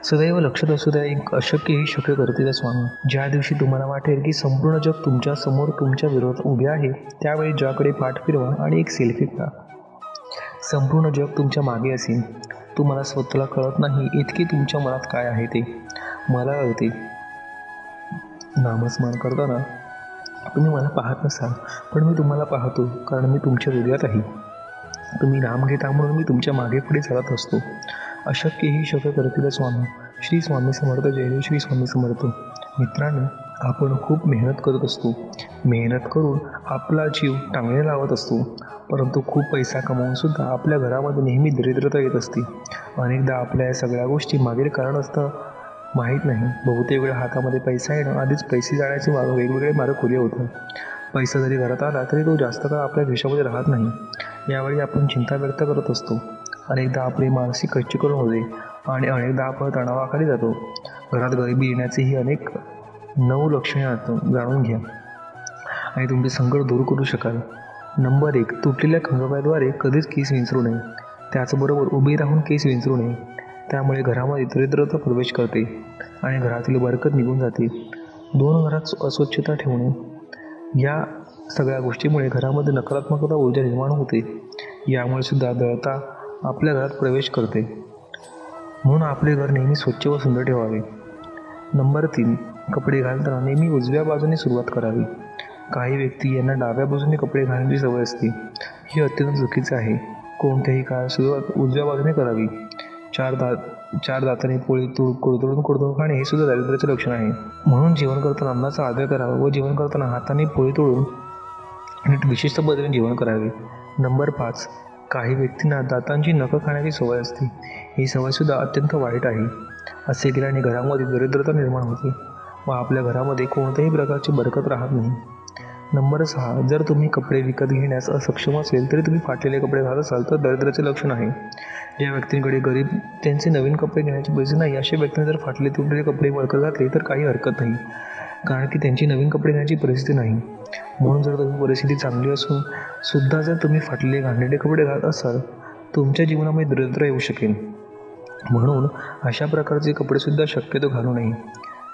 सदैव लक्षात असू द्या, एक अशक्यही शक्य करतील स्वामी. ज्या दिवशी तुम्हाला वाटेल की संपूर्ण जग तुमच्या समोर तुमच्या विरोधात उभे आहे, त्यावेळी जगाकडे पाठ फिरवा आणि एक सेल्फी करा. संपूर्ण जग तुमच्या मागे असेल. तुम्हाला स्वतःला कळत नाही इतकी तुमच्या मनात काय आहे ते मला कळते. नामस्मरण करताना तुम्ही मला पाहत नसाल, पण मी तुम्हाला पाहतो, कारण मी तुमच्या हृदयात आहे. तुम्ही नाम घेता म्हणून मी तुमच्या मागे पुढे चालत असतो. अशक्य ही शक्य करतील स्वामी. श्री स्वामी समर्थ. जय श्री स्वामी समर्थ. मित्रांनो, आपण खूप मेहनत करत असतो. मेहनत करून आपला जीव टांगणे लावत असतो, परंतु खूप पैसा कमावून सुद्धा आपल्या घरामध्ये नेहमी दरिद्रता येत असते. अनेकदा आपल्या या सगळ्या गोष्टी मागील कारण असतं माहीत नाही. बहुतेक वेळा हातामध्ये पैसा येणं आधीच पैसे जाण्याचे वेगवेगळे मार्ग खुले होतात. पैसा जरी घरात आला तरी तो जास्त काळ आपल्या खिशामध्ये राहत नाही. यावेळी आपण चिंता व्यक्त करत असतो. अनेकदा आपले मानसिक खच्चीकरण होते आणि अनेकदा आपण तणावाखाली जातो. घरात गरिबी येण्याचेही अनेक 9 लक्षणे जाणून घ्या आणि तुमचे संकट दूर करू शकाल. नंबर 1. तुटलेल्या खंडोबाद्वारे कधीच केस विंचरू नये. त्याचबरोबर उभे राहून केस विंचरू नये. त्यामुळे घरामध्ये दरिद्रता प्रवेश करते आणि घरातील बरकत निघून जाते. 2. घरात अस्वच्छता ठेवणे. या सगळ्या गोष्टीमुळे घरामध्ये नकारात्मकता ऊर्जा निर्माण होते. यामुळे सुद्धा दळता आपल्या घरात प्रवेश करते. म्हणून आपले घर नेहमी स्वच्छ व सुंदर ठेवावे. नंबर 3. कपडे घालताना नेहमी उजव्या बाजूने सुरुवात करावी. काही व्यक्ती यांना डाव्या बाजूने कपडे घालण्याची सवय असते. हे अत्यंत चुकीचे आहे. कोणत्याही काळ सुरुवात उजव्या बाजूने करावी. चार दाताने पोळी कुरतडून खाणे हे सुद्धा दारिद्र्याचे लक्षण आहे. म्हणून जेवण करताना अन्नाचा आदर करावा व जेवण करताना हाताने पोळी तोडून नीट विशिष्ट पद्धतीने जेवण करावे. नंबर 5. काही व्यक्तींना दातांची नखं खाण्याची सवय असते. ही सवयसुद्धा अत्यंत वाईट आहे. असे केल्याने घरामध्ये दरिद्रता निर्माण होते व आपल्या घरामध्ये कोणत्याही प्रकारची बरकत राहत नाही. नंबर 6. जर तुम्ही कपडे विकत घेण्यास असक्षम असेल तरी तुम्ही फाटलेले कपडे घालत असाल तर दरिद्राचे लक्षण आहे. ज्या व्यक्तींकडे गरीब त्यांचे नवीन कपडे घेण्याचे पैसे नाही, अशा व्यक्तींनी जर फाटले तुटलेले कपडे बळकट घातले तर काही हरकत नाही, कारण की त्यांची नवीन कपडे घेण्याची परिस्थिती नाही. म्हणून जर तुमची परिस्थिती चांगली असून सुद्धा जर तुम्ही फाटलेले घाणेरडे कपडे घालत असाल, तुमच्या जीवनामध्ये दरिद्र येऊ शकेल. म्हणून अशा प्रकारचे कपडेसुद्धा शक्यतो घालू नये.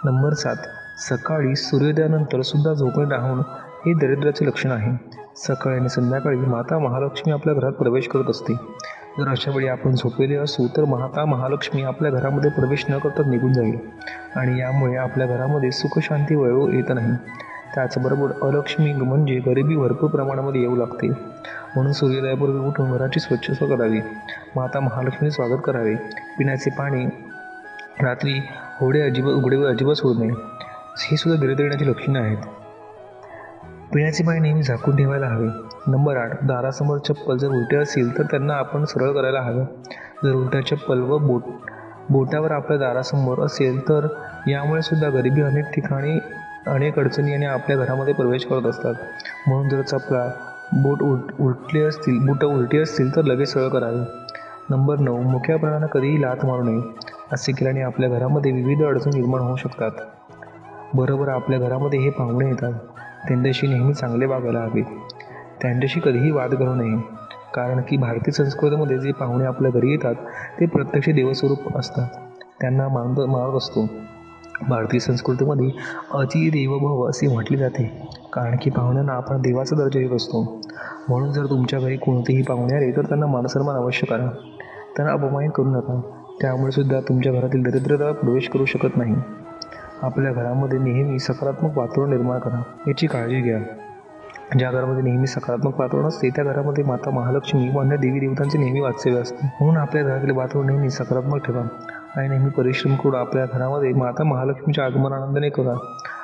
नंबर 7. सकाळी सूर्योदयानंतर सुद्धा झोपून राहून हे दरिद्राचे लक्षण आहे. सकाळी आणि संध्याकाळी माता महालक्ष्मी आपल्या घरात प्रवेश करत असते. जर अशा वेळी आपण झोपलेले असू तर माता महालक्ष्मी आपल्या घरामध्ये प्रवेश न करता निघून जाईल आणि यामुळे आपल्या घरामध्ये सुखशांती वैभव येत नाही. त्याचबरोबर अलक्ष्मी म्हणजे गरिबी भरपूर प्रमाणामध्ये येऊ लागते. म्हणून सूर्योदयापूर्वी उठून घराची स्वच्छता करावी. माता महालक्ष्मीचे स्वागत करावे. पिण्याचे पाणी रात्री उघडे अजिबात सोडू नये. ही सुद्धा दरिद्र येण्याची लक्षणे आहेत. पिण्याचे पाणी नेहमी झाकून ठेवायला हवे. नंबर 8. दारासमोर चप्पल जर उलटे असतील तर त्यांना आपण सरळ करायला हवं. जर उलट्या चप्पल व बोटावर आपल्या दारासमोर असेल तर यामुळे सुद्धा गरिबी अनेक ठिकाणी अनेक अडचणी आणि आपल्या घरामध्ये प्रवेश करत असतात. म्हणून जर चपला बुटं उलटी असतील तर लगेच सरळ करावे. नंबर 9. मुख्या प्राण्याला कधीही लाथ मारू नये. असे केल्याने आपल्या घरामध्ये विविध अडचणी निर्माण होऊ शकतात. बरोबर आपल्या घरामध्ये हे पाहुणे येतात, त्यांच्याशी नेहमी चांगले वागायला हवे. त्यांच्याशी कधीही वाद करू नये, कारण की भारतीय संस्कृतीमध्ये जे पाहुणे आपल्या घरी येतात ते प्रत्यक्ष देवस्वरूप असतात. त्यांना मानत असतो. भारतीय संस्कृतीमध्ये अति देवो भव असे म्हटले जाते, कारण की पाहुण्यांना आपण देवाचा दर्जा देत असतो. म्हणून जर तुमच्या घरी कोणतेही पाहुणे आले तर त्यांना मानसन्मान अवश्य करा. त्यांना अपमानित करू नका. त्यामुळे सुद्धा तुमच्या घरातील दरिद्रता प्रवेश करू शकत नाही. आपल्या घरामध्ये नेहमी सकारात्मक वातावरण निर्माण करा, याची काळजी घ्या. ज्या घरामध्ये नेहमी सकारात्मक वातावरण असते त्या घरामध्ये माता महालक्ष्मी व अन्य देवी देवतांचे नेहमी वास्तव्य असते. म्हणून आपल्या घरातील वातावरण नेहमी सकारात्मक ठेवा आणि नेहमी परिश्रम करून आपल्या घरामध्ये माता महालक्ष्मीच्या आगमन आनंदाने करा.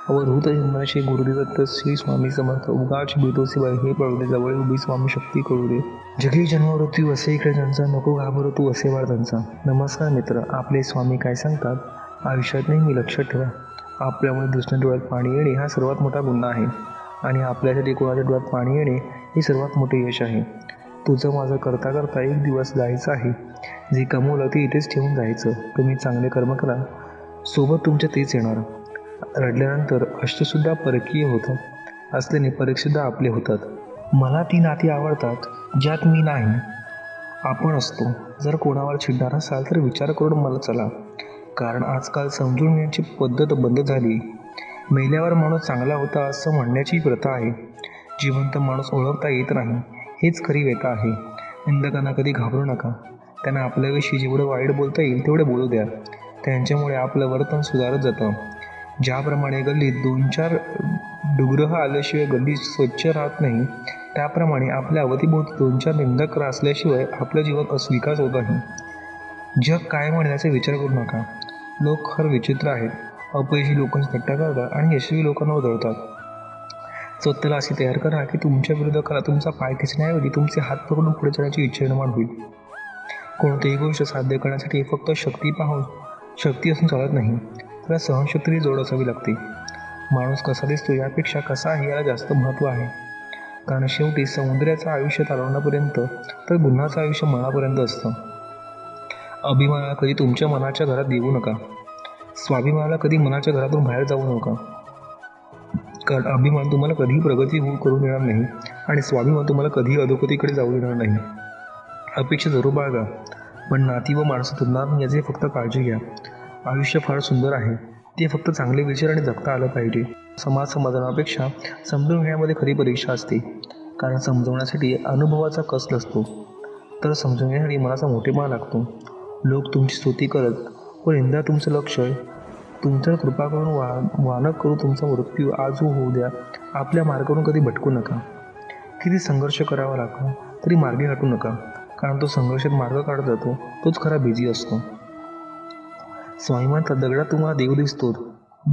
अवधूत जन्माशी गुरुदेव श्री स्वामी समर्थ. उगाच बितोसी बाई हे पळू दे, जवळ उभी स्वामी शक्ती करू दे. जगी जन्ममृत्यू असे इकडे त्यांचा, नको घाबरू तू असे वाढ त्यांचा. नमस्कार मित्र, आपले स्वामी काय सांगतात? आयुष्यात नेहमी लक्षात ठेवा, आपल्यामुळे दुसऱ्या डोळ्यात पाणी येणे हा सर्वात मोठा गुन्हा आहे आणि आपल्यासाठी कोणाच्या डोळ्यात पाणी येणे हे सर्वात मोठे यश आहे. तुझं माझं करता करता एक दिवस जायचं आहे. जे कमवलं ते इथेच ठेवून जायचं. तुम्ही चांगले कर्म करा, सोबत तुमच्या तेच येणार. रडल्यानंतर अश्रूसुद्धा परकीय होतात. असल्याने परीक्षासुद्धा आपले होतात. मला ती नाती आवडतात ज्यात मी नाही, आपण असतो. जर कोणावर चिडणार असाल तर विचार करून मला चला, कारण आजकाल समजून घेण्याची पद्धत बंद झाली. मेल्यावर माणूस चांगला होता असं म्हणण्याची प्रथा आहे. जिवंत माणूस ओळखता येत नाही, हेच खरी व्यथा आहे. निंदकांना कधी घाबरू नका. त्यांना आपल्याविषयी जेवढं वाईट बोलता येईल तेवढे बोलू द्या. त्यांच्यामुळे आपलं वर्तन सुधारत जातं. ज्याप्रमाणे गल्लीत 2-4 डुग्रह आल्याशिवाय गल्ली स्वच्छ राहत नाही, त्याप्रमाणे आपल्या अवतीभोवती 2-4 निंदक असल्याशिवाय आपलं जीवन अस्विकास होत नाही. जग काय म्हणेल याचा विचार करू नका. लोक खरं विचित्र आहेत. अपयशी लोकांची थट्टा करतात आणि यशस्वी लोकांवर जळतात. स्वतःला अशी तयार करा की तुमच्या विरोधकाला तुमचा पाय खेचण्याऐवजी तुमचे हात पकडून पुढे चढण्याची इच्छा निर्माण होईल. कोणतीही गोष्ट साध्य करण्यासाठी फक्त शक्ती असून चालत नाही, त्याला सहनशक्तीची जोड असावी लागते. माणूस कसा दिसतो यापेक्षा कसा आहे याला जास्त महत्त्व आहे. कारण शेवटी सौंदर्याचं आयुष्य चालवण्यापर्यंत तर गुन्हाचं आयुष्य मरणापर्यंत असतं. अभिमानाला कधी तुमच्या मनाच्या घरात येऊ नका. स्वाभिमानाला कधी मनाच्या घरातून बाहेर जाऊ नका. कारण अभिमान तुम्हाला कधीही प्रगती करून देणार नाही आणि स्वाभिमान तुम्हाला कधीही अधोगतीकडे जाऊ देणार नाही. अपेक्षा जरूर बाळगा, पण नाती व माणसं तुटणार नाही याची फक्त काळजी घ्या. आयुष्य फार सुंदर आहे, ते फक्त चांगले विचार आणि जगता आलं पाहिजे. समाधानापेक्षा समजून घेण्यामध्ये खरी परीक्षा असते. कारण समजवण्यासाठी अनुभवाचा कस नसतो, तर समजून घेण्यासाठी मनाचा मोठेपणा लागतो. लोक तुमची स्तुती करत व निंदा तुमचं लक्ष तुमच्यावर कृपा करून वानक करू तुमचा मृत्यू आज होऊ द्या. आपल्या मार्गावरून कधी भटकू नका. किती संघर्ष करावा लागला तरी मार्गे हटू नका, कारण तो संघर्षात मार्ग काढत जातो तोच खरा बिझी असतो. स्वामी म्हणतात, दगडात तुम्हाला देव दिसतो,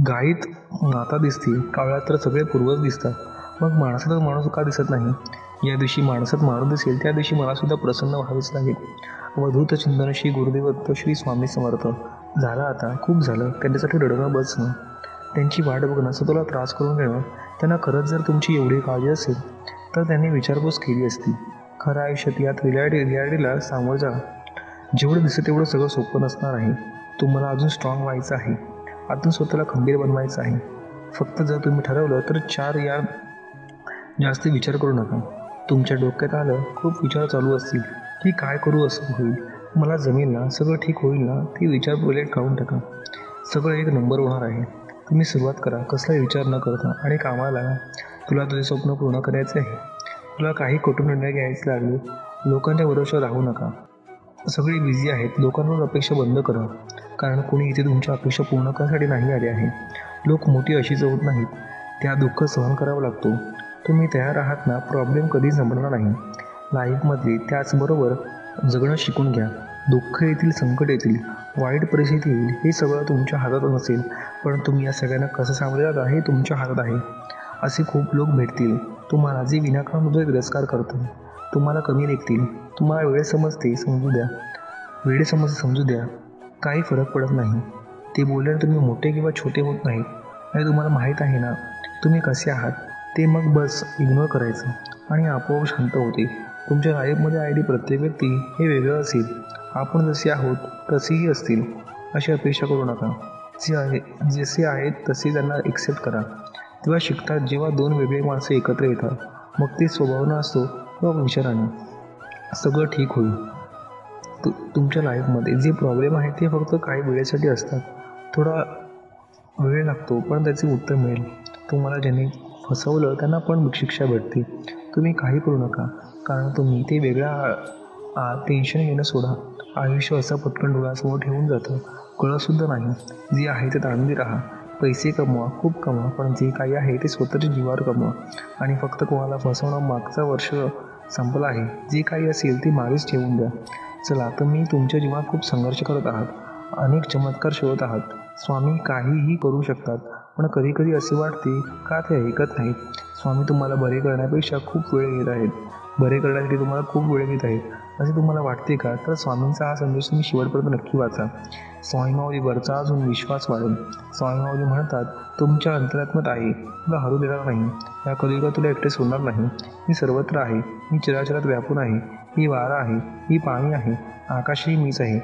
गायीत माता दिसते, कावळ्यात तर सगळे पूर्वज दिसतात, मग माणसात माणूस का दिसत नाही? या दिवशी माणसात माणूस दिसेल त्या दिवशी मलासुद्धा प्रसन्न व्हावेच लागेल. अवधूत चिंतन श्री गुरुदेवत्त श्री स्वामी समर्थ. झालं आता, खूप झालं. त्यांच्यासाठी रडणं बसणं, त्यांची वाट बघणं, स्वतःला त्रास करून घेणं. त्यांना खरंच जर तुमची एवढी काळजी असेल तर त्यांनी विचारपूस केली असती. खरं आयुष्यात यात रियालिटीला सामोरं जा. जेवढं दिसतं तेवढं सगळं सोपं नसणार आहे. तुम्हाला अजून स्ट्रॉंग व्हायचं आहे, अजून स्वतःला खंबीर बनवायचं आहे. फक्त जर तुम्ही ठरवलं तर 4 या जास्त विचार करू नका. तुमच्या डोक्यात आलं खूप विचार चालू असतील की काय करू, असं होईल, मला जमेल ना, सगळं ठीक होईल ना, ते विचार पहिले काढून टाका. सगळं एक नंबर होणार आहे. तुम्ही सुरुवात करा, कसलाही विचार न करता, आणि कामाला लागा. तुला तुझे स्वप्न पूर्ण करायचे आहे. तुला काही कठोर निर्णय घ्यायचे लागले, लोकांच्या भरोश्यावर राहू नका. सगळे बिझी आहेत, लोकांवर अपेक्षा बंद करा. कारण कोणी इथे तुमच्या अपेक्षा पूर्ण करण्यासाठी नाही आले आहे. लोक मोठी अशीच होत नाहीत, त्या दुःख सहन करावं लागतो. तुम्ही तयार आहात ना, प्रॉब्लेम कधीच संपणार नाही. लाईफमध्ये त्याचबरोबर जगणं शिकून घ्या. दुःख येतील, संकट येतील, वाईट परिस्थिती येईल, हे सगळं तुमच्या हातात नसेल, पण तुम्ही या सगळ्यांना कसं सामोरे जाता हे तुमच्या हातात आहे. असे खूप लोक भेटतील तुम्हाला जे विनाकारण तुमचा तिरस्कार करतील, तुम्हाला कमी लेखतील. तुम्हाला वेळ समजते समजू द्या. काही फरक पडत नाही. ते बोलल्याने तुम्ही मोठे किंवा छोटे होत नाहीत, आणि तुम्हाला माहीत आहे ना तुम्ही कसे आहात ते. मग बस इग्नोर करायचं आणि आपोआप शांत होते. तुमच्या लाईफमध्ये प्रत्येक व्यक्ती हे वेगळं असेल. आपण जसे आहोत तसेही असतील अशी अपेक्षा करू नका. जसे आहेत तसे त्यांना एक्सेप्ट करा. तेव्हा शिकतात जेव्हा 2 वेगळे माणसं एकत्र येतात. मग ते स्वभावानं असतो किंवा विचाराने, सगळं ठीक होईल. तुमच्या लाईफमध्ये जे प्रॉब्लेम आहेत ते फक्त काही वेळेसाठी असतात. थोडा वेळ लागतो पण त्याचे उत्तर मिळेल. तुम्हाला ज्यांनी फसवलं त्यांना पण शिक्षा भेटते. तुम्ही काही करू नका, कारण तुम्ही ते वेगळा टेन्शन घेणं सोडा. आयुष्य असं पटकन डोळ्यासमोर ठेवून जातं, कळतसुद्धा नाही. जे आहे ते आनंदी राहा. पैसे कमवा, खूप कमवा, पण जे काही आहे ते स्वतःच्या जीवावर कमवा. आणि फक्त कोणाला फसवणं, मागचा वर्ष संपला आहे, जे काही असेल ते मागेच ठेवून द्या. चला, तुम्ही तुमच्या जीवनात खूप संघर्ष करत आहात, अनेक चमत्कार शोधत आहात. स्वामी काहीही करू शकतात, पण कधीकधी असे वाटते का ते ऐकत नाहीत. स्वामी तुम्हाला बरे करण्यापेक्षा खूप वेळ घेत आहेत. बरे करण्यासाठी तुम्हाला खूप वेळ घेत आहेत असे तुम्हाला वाटते का? तर स्वामींचा हा संदेश तुम्ही शेवटपर्यंत नक्की वाचा. स्वामी माऊलीवरचा अजून विश्वास वाढेल. स्वामी माऊली म्हणतात, तुमच्या अंतरात्म्यात आहे, तुला हरू देणार नाही. या कलियुगात तुला एकटे सोडणार नाही. मी सर्वत्र आहे, मी चराचरात व्यापून आहे. ही वारा आहे, ही पाणी आहे, आकाशही मीच आहे.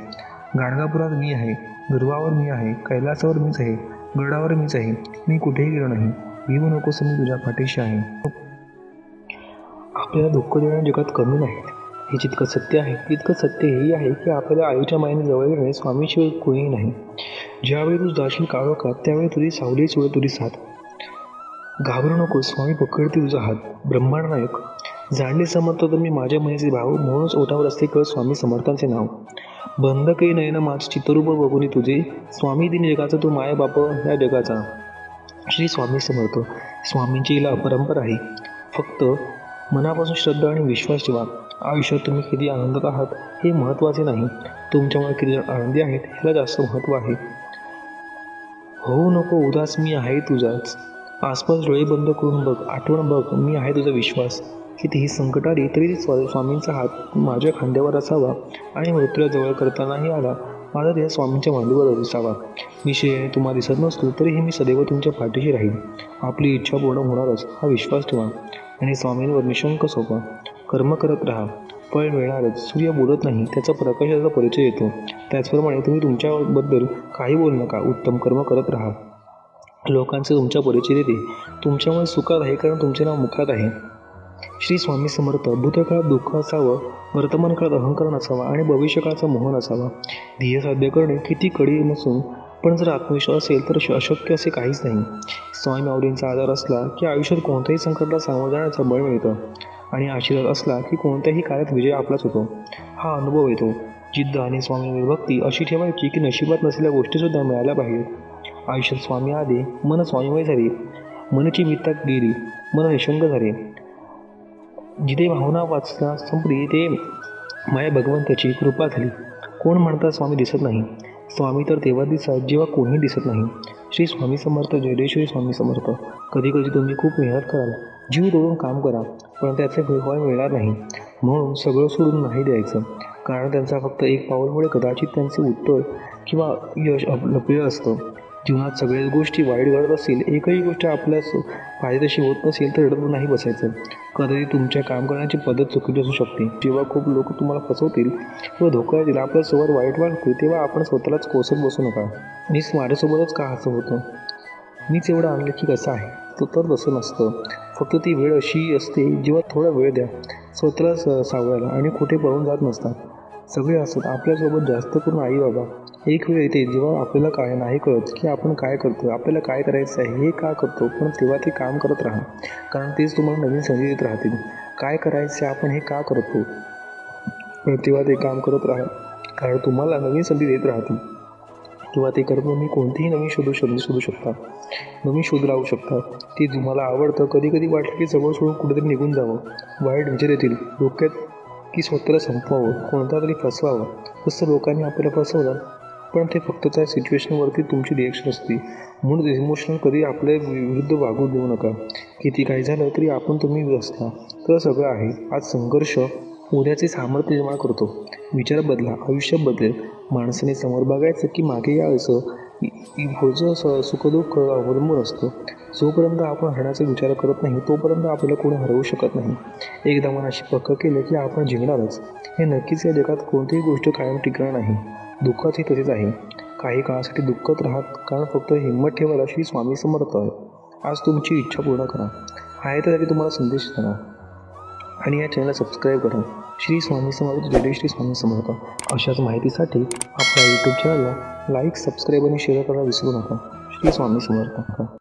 गाणगापुरात मी आहे, ध्रुवावर मी आहे, कैलासावर मीच आहे, गडावर मीच आहे. मी कुठेही गेलो नाही. भिवू नकोस, मी तुझ्या पाठीशी आहे. आपल्याला दुःख देणाऱ्या जगात कमी नाहीत हे जितकं सत्य आहे तितकं सत्य हेही आहे की आपल्याला आईच्या मायेने जवळ घेणे स्वामीशिवाय कोणीही नाही. ज्यावेळी तू जाशील काळोखात त्यावेळी तुझी सावली सोड तुझी साथ. घाबरू नको, स्वामी पकडते तुझा हात. ब्रह्मांड नायक जाणले समर्थ तर मी माझ्या मनाचे भाव, म्हणूनच ओठावर असते कळ स्वामी समर्थांचे नाव. बंद काही नयन माझे चित्ररूप बघून तुझे, स्वामी दिन जगाचा तू माय बाप ह्या जगाचा. श्री स्वामी समर्थ. स्वामींची हिला परंपरा आहे. फक्त मनापासून श्रद्धा आणि विश्वास ठेवा. आयुष्यात तुम्ही किती आनंदात आहात हे महत्त्वाचे नाही, तुमच्यामुळे किती जण आनंदी आहेत ह्याला जास्त महत्त्व आहे. होऊ नको उदास, मी आहे तुझाच. आसपास डोळे बंद करून बघ, आठवण बघ, मी आहे तुझा विश्वास. कितीही संकट आली तरी स्वामींचा हात माझ्या खांद्यावर असावा आणि मृत्यूला जवळ करतानाही आला माझा देह स्वामींच्या मांडीवर दिसावा. मी श्रेयाने तुम्हाला दिसत नसलो तरीही मी सदैव तुमच्या पाठीशी राहील. आपली इच्छा पूर्ण होणारच हा विश्वास ठेवा आणि स्वामींवर निशंक सोपा. कर्म करत राहा, फळ मिळणारच. सूर्य बोलत नाही, त्याचा प्रकाशाचा परिचय येतो. त्याचप्रमाणे तुम्ही तुमच्याबद्दल काही बोलू नका, उत्तम कर्म करत राहा. लोकांचे तुमच्या परिचय देते. तुमच्यामुळे सुखात आहे कारण तुमचे नाव मुखात आहे. श्री स्वामी समर्थ. भूतकाळात दुःख असावं, वर्तमान काळात अहंकार नसावा आणि भविष्यकाळाचा मोह नसावा. ध्येय साध्य करणे किती कठीण नसून पण जर आत्मविश्वास असेल तर अशक्य असे काहीच नाही. स्वामी माऊलींचा आधार असला की आयुष्यात कोणत्याही संकटाला सामोरं जाण्याचं बळ मिळतं आणि आशीर्वाद असला की कोणत्याही कार्यात विजय आपलाच होतो. हा अनुभव येतो. जिद्द आणि स्वामींवर भक्ती अशी ठेवायची की नशिबात नसलेल्या गोष्टीसुद्धा मिळायला पाहिजेत. आयुष्यात स्वामी आले, मन स्वामीमय झाले, मनची मित्ता गेली, मन निशंक झाले. जिथे भावना वाचता संपली ते माया भगवंताची कृपा झाली. कोण म्हणतात स्वामी दिसत नाही? स्वामी तर तेव्हा दिसतात जेव्हा कोणी दिसत नाही. श्री स्वामी समर्थ. जय श्री स्वामी समर्थ. कधी कधी तुम्ही खूप मेहनत कराल, जीव तोडून काम करा, पण त्याचे फळ मिळणार नाही. म्हणून सगळं सोडून नाही द्यायचं, कारण त्यांचा फक्त एक पाऊलमुळे कदाचित त्यांचे उत्तर किंवा यश लपलेलं असतं. जीवनात सगळ्याच गोष्टी वाईट घडत असतील, एकही गोष्ट आपल्यास पाहिजे तशी होत नसेल तर रडत नाही बसायचं. कधी तुमच्या काम करण्याची पद्धत चुकीची असू शकते. जेव्हा खूप लोक तुम्हाला फसवतील किंवा धोका देतील, आपल्यासोबत वाईट वागतील, तेव्हा आपण स्वतःलाच कोसत बसू नका. मीच माझ्यासोबतच का असं होतं, मीच एवढं आणलं की कसं आहे, तर तसं नसतं. फक्त ती वेळ अशी असते जेव्हा थोडा वेळ द्या स्वतःला सावरायला आणि कुठे पळून जात नसतात. सगळे असतात आपल्यासोबत, जास्त करून आई बाबा. एक वेळ येते जेव्हा आपल्याला काय नाही कळत की आपण काय करतो, आपल्याला काय करायचं आहे, हे का करतो, पण तेव्हा ते काम करत राहा, कारण तेच तुम्हाला नवीन संधी देत राहतील. काय करायचे आपण हे का करतो, पण तेव्हा ते काम करत राहा, कारण तुम्हाला नवीन संधी देत राहतील. किंवा ते करत तुम्ही कोणतीही नवीन शोधू शकता, नवीन शोध लावू शकता. ते तुम्हाला आवडतं. कधी कधी वाटलं की जवळ सोडून कुठेतरी निघून जावं, वाईट विचार येतील डोक्यात की स्वतःला संपवावं, कोणता तरी फसवावं. तसं लोकांनी आपल्याला फसवलं, पण ते फक्त त्या सिच्युएशनवरती तुमची रिॲक्शन असते. म्हणून इमोशनल कधी आपल्या विरुद्ध वागू देऊ नका. किती काही झालं तरी आपण तुम्ही असता, तर सगळं आहे. आज संघर्ष उद्याचे सामर्थ्य निर्माण करतो. विचार बदला, आयुष्य बदलेल. माणसाने समोर बघायचं की मागे यायचं. पुढचं सुखदुःख अवलंबून असतं. जोपर्यंत आपण हरण्याचा विचार करत नाही तोपर्यंत आपल्याला कोणी हरवू शकत नाही. एकदा मनाशी पक्क केलं की आपण जिंकणारच. हे नक्कीच. या जगात कोणतीही गोष्ट कायम टिकणार नाही. दुःखातही तसेच आहे. काही काळासाठी दुःखात राहत, कारण फक्त हिंमत ठेवायला श्री स्वामी समर्थ आहे. आज तुमची इच्छा पूर्ण करा. आहे त्यासाठी तुम्हाला संदेश देणार आणि या चॅनलला सबस्क्राईब करा. श्री स्वामी समर्थ. जय श्री स्वामी समर्थ. अशाच माहितीसाठी आपल्या यूट्यूब चॅनलला लाईक, सबस्क्राईब आणि शेअर करायला विसरू नका. श्री स्वामी समर्थ.